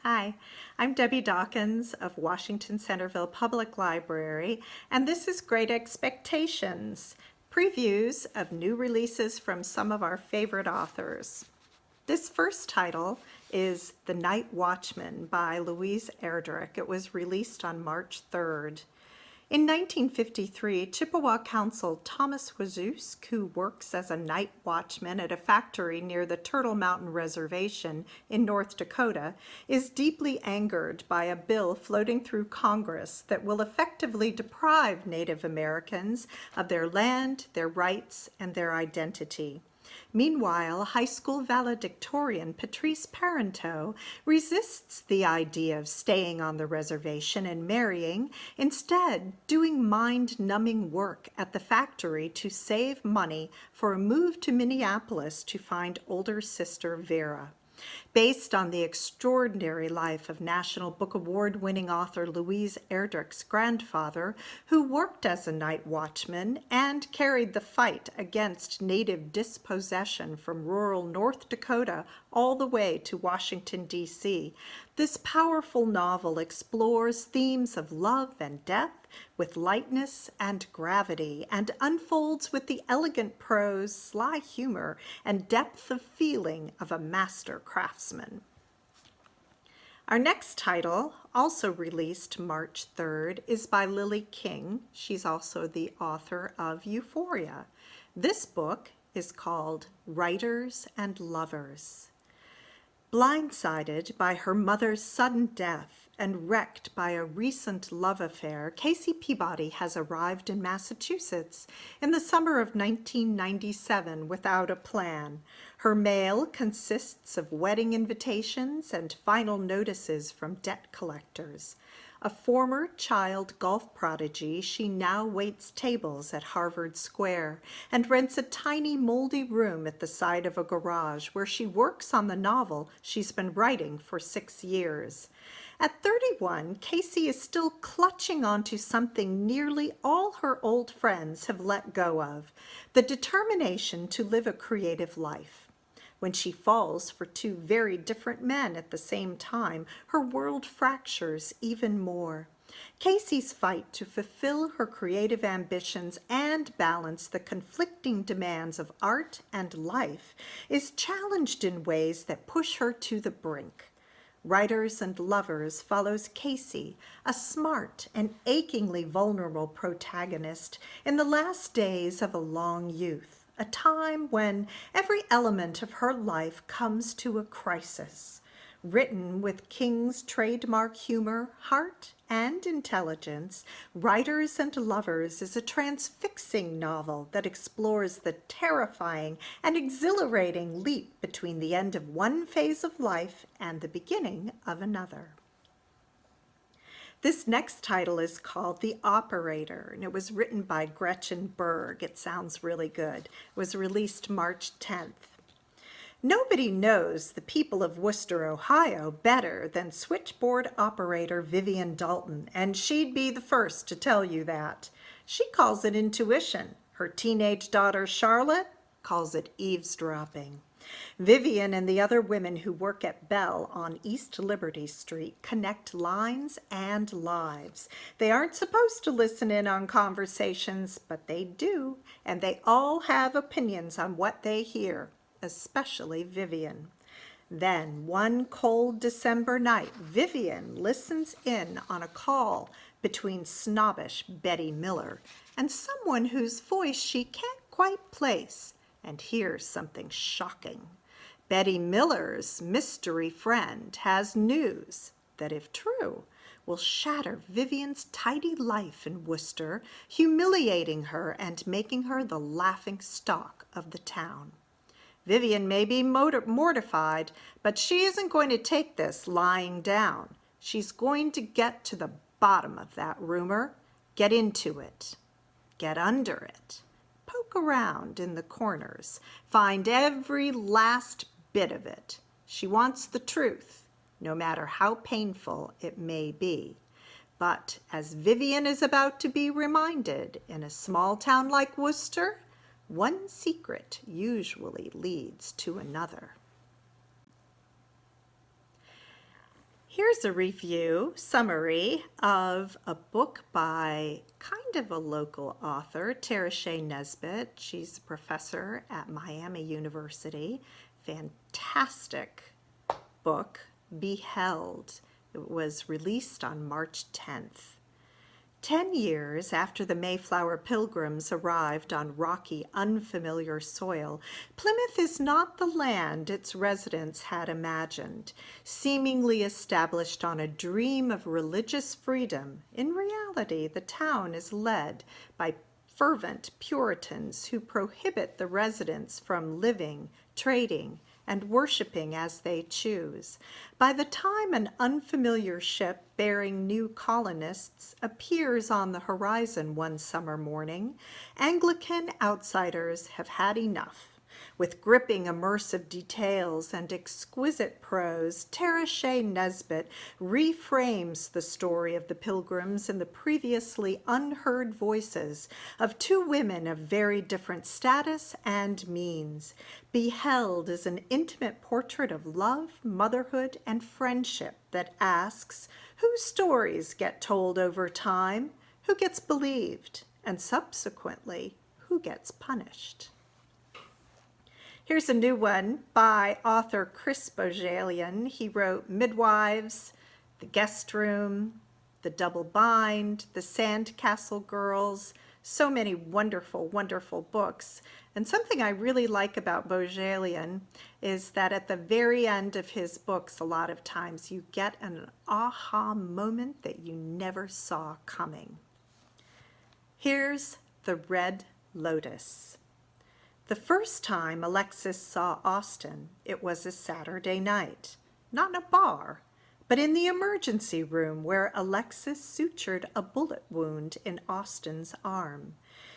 Hi, I'm Debbie Dawkins of Washington-Centerville Public Library, and this is Great Expectations, previews of new releases from some of our favorite authors. This first title is The Night Watchman by Louise Erdrich. It was released on March 3rd. In 1953, Chippewa Council Thomas Wazusk, who works as a night watchman at a factory near the Turtle Mountain Reservation in North Dakota, is deeply angered by a bill floating through Congress that will effectively deprive Native Americans of their land, their rights, and their identity. Meanwhile, high school valedictorian Patrice Parenteau resists the idea of staying on the reservation and marrying, instead doing mind-numbing work at the factory to save money for a move to Minneapolis to find older sister Vera. Based on the extraordinary life of National Book Award-winning author Louise Erdrich's grandfather, who worked as a night watchman and carried the fight against native dispossession from rural North Dakota all the way to Washington, D.C., this powerful novel explores themes of love and death with lightness and gravity, and unfolds with the elegant prose, sly humor, and depth of feeling of a master craftsman. Our next title, also released March 3rd, is by Lily King. She's also the author of Euphoria. This book is called Writers and Lovers. Blindsided by her mother's sudden death and wrecked by a recent love affair, Casey Peabody has arrived in Massachusetts in the summer of 1997 without a plan. Her mail consists of wedding invitations and final notices from debt collectors. A former child golf prodigy, she now waits tables at Harvard Square and rents a tiny moldy room at the side of a garage where she works on the novel she's been writing for 6 years. At 31, Casey is still clutching onto something nearly all her old friends have let go of, the determination to live a creative life. When she falls for 2 very different men at the same time, her world fractures even more. Casey's fight to fulfill her creative ambitions and balance the conflicting demands of art and life is challenged in ways that push her to the brink. Writers and Lovers follows Casey, a smart and achingly vulnerable protagonist, in the last days of a long youth, a time when every element of her life comes to a crisis. Written with King's trademark humor, heart, and intelligence, Writers and Lovers is a transfixing novel that explores the terrifying and exhilarating leap between the end of one phase of life and the beginning of another. This next title is called The Operator, and it was written by Gretchen Berg. It sounds really good. It was released March 10th. Nobody knows the people of Wooster, Ohio better than switchboard operator Vivian Dalton, and she'd be the first to tell you that. She calls it intuition. Her teenage daughter Charlotte calls it eavesdropping. Vivian and the other women who work at Bell on East Liberty Street connect lines and lives. They aren't supposed to listen in on conversations, but they do, and they all have opinions on what they hear, especially Vivian. Then, one cold December night, Vivian listens in on a call between snobbish Betty Miller and someone whose voice she can't quite place, and hears something shocking. Betty Miller's mystery friend has news that, if true, will shatter Vivian's tidy life in Wooster, humiliating her and making her the laughing stock of the town. Vivian may be mortified, but she isn't going to take this lying down. She's going to get to the bottom of that rumor, get into it, get under it, poke around in the corners, find every last bit of it. She wants the truth, no matter how painful it may be. But as Vivian is about to be reminded, in a small town like Wooster, one secret usually leads to another. Here's a review summary of a book by kind of a local author, Tara Shea Nesbitt. She's a professor at Miami University. Fantastic book, Beheld. It was released on March 10th. 10 years after the Mayflower Pilgrims arrived on rocky, unfamiliar soil, Plymouth is not the land its residents had imagined. Seemingly established on a dream of religious freedom, in reality, the town is led by fervent Puritans who prohibit the residents from living, trading, and worshiping as they choose. By the time an unfamiliar ship bearing new colonists appears on the horizon one summer morning, Anglican outsiders have had enough. With gripping immersive details and exquisite prose, Tara Shea Nesbitt reframes the story of the Pilgrims in the previously unheard voices of two women of very different status and means. Beheld is an intimate portrait of love, motherhood, and friendship that asks, whose stories get told over time, who gets believed, and subsequently, who gets punished? Here's a new one by author Chris Bojalian. He wrote Midwives, The Guest Room, The Double Bind, The Sandcastle Girls, so many wonderful, wonderful books. And something I really like about Bojalian is that at the very end of his books, a lot of times you get an aha moment that you never saw coming. Here's The Red Lotus. The first time Alexis saw Austin, it was a Saturday night, not in a bar, but in the emergency room where Alexis sutured a bullet wound in Austin's arm.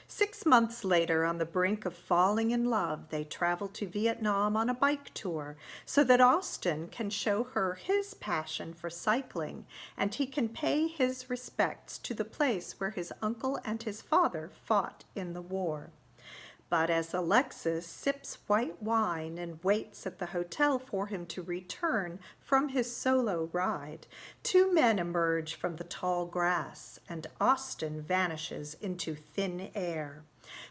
6 months later, on the brink of falling in love, they travel to Vietnam on a bike tour so that Austin can show her his passion for cycling and he can pay his respects to the place where his uncle and his father fought in the war. But as Alexis sips white wine and waits at the hotel for him to return from his solo ride, two men emerge from the tall grass, and Austin vanishes into thin air.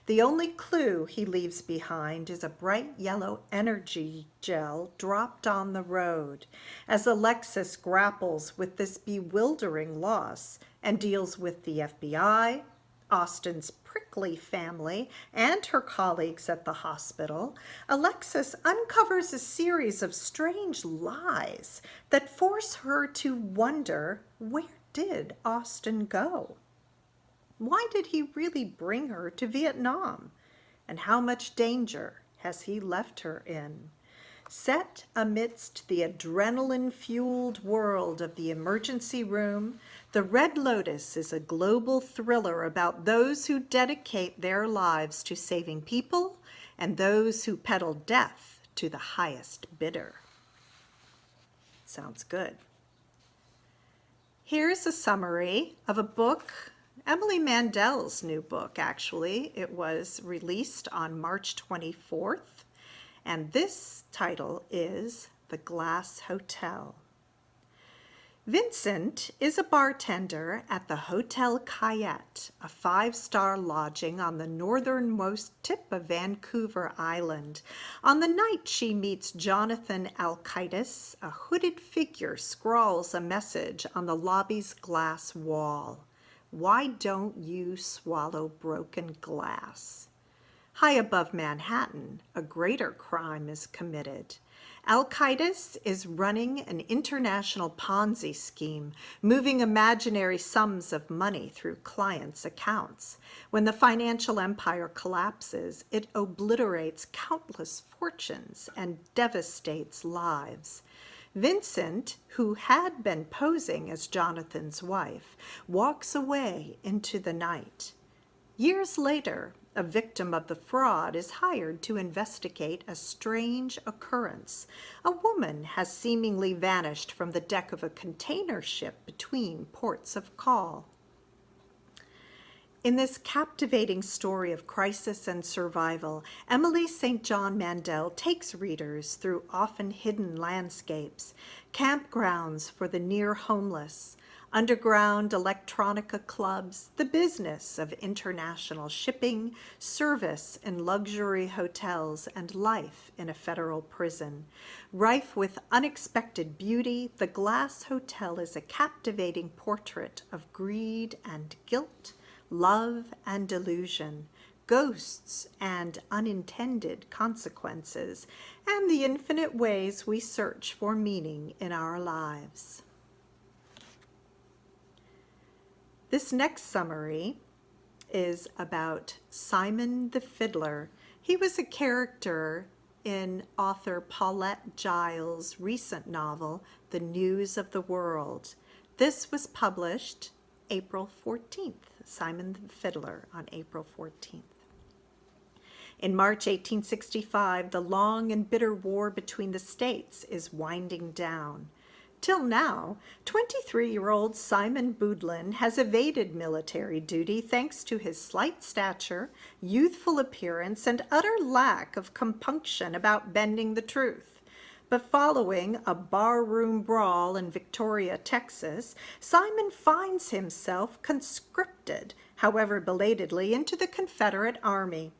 The only clue he leaves behind is a bright yellow energy gel dropped on the road. As Alexis grapples with this bewildering loss and deals with the FBI, Austin's prickly family, and her colleagues at the hospital, Alexis uncovers a series of strange lies that force her to wonder, where did Austin go? Why did he really bring her to Vietnam? And how much danger has he left her in? Set amidst the adrenaline-fueled world of the emergency room, The Red Lotus is a global thriller about those who dedicate their lives to saving people and those who peddle death to the highest bidder. Sounds good. Here's a summary of a book, Emily Mandel's new book, actually. It was released on March 24th. And this title is The Glass Hotel. Vincent is a bartender at the Hotel Cayette, a 5-star lodging on the northernmost tip of Vancouver Island. On the night she meets Jonathan Alcides, a hooded figure scrawls a message on the lobby's glass wall. Why don't you swallow broken glass? High above Manhattan, a greater crime is committed. Alcides is running an international Ponzi scheme, moving imaginary sums of money through clients' accounts. When the financial empire collapses, it obliterates countless fortunes and devastates lives. Vincent, who had been posing as Jonathan's wife, walks away into the night. Years later, a victim of the fraud is hired to investigate a strange occurrence. A woman has seemingly vanished from the deck of a container ship between ports of call. In this captivating story of crisis and survival, Emily St. John Mandel takes readers through often hidden landscapes, campgrounds for the near homeless, underground electronica clubs, the business of international shipping, service in luxury hotels, and life in a federal prison. Rife with unexpected beauty, the Glass Hotel is a captivating portrait of greed and guilt, love and delusion, ghosts and unintended consequences, and the infinite ways we search for meaning in our lives. This next summary is about Simon the Fiddler. He was a character in author Paulette Giles' recent novel, The News of the World. This was published April 14th, Simon the Fiddler on April 14th. In March 1865, the long and bitter war between the states is winding down. Till now, 23-year-old Simon Boudlin has evaded military duty thanks to his slight stature, youthful appearance, and utter lack of compunction about bending the truth. But following a barroom brawl in Victoria, Texas, Simon finds himself conscripted, however belatedly, into the Confederate Army.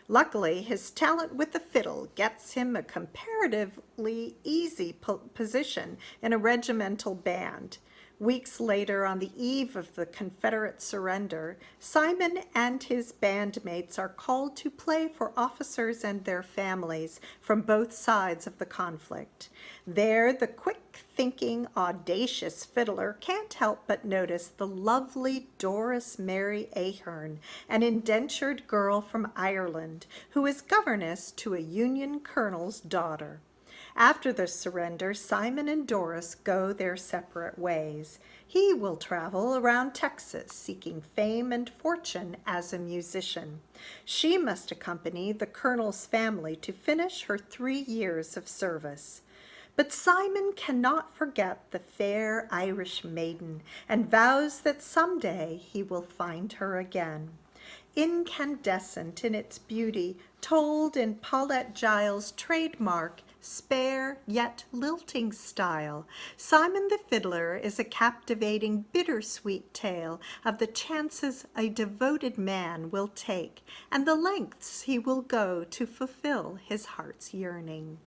Luckily, his talent with the fiddle gets him a comparatively easy position in a regimental band. Weeks later, on the eve of the Confederate surrender, Simon and his bandmates are called to play for officers and their families from both sides of the conflict. There, the quick-thinking, audacious fiddler can't help but notice the lovely Doris Mary Ahern, an indentured girl from Ireland, who is governess to a Union colonel's daughter. After the surrender, Simon and Doris go their separate ways. He will travel around Texas seeking fame and fortune as a musician. She must accompany the colonel's family to finish her 3 years of service. But Simon cannot forget the fair Irish maiden and vows that someday he will find her again. Incandescent in its beauty, told in Paulette Giles' trademark, spare yet lilting style, Simon the Fiddler is a captivating, bittersweet tale of the chances a devoted man will take and the lengths he will go to fulfill his heart's yearning.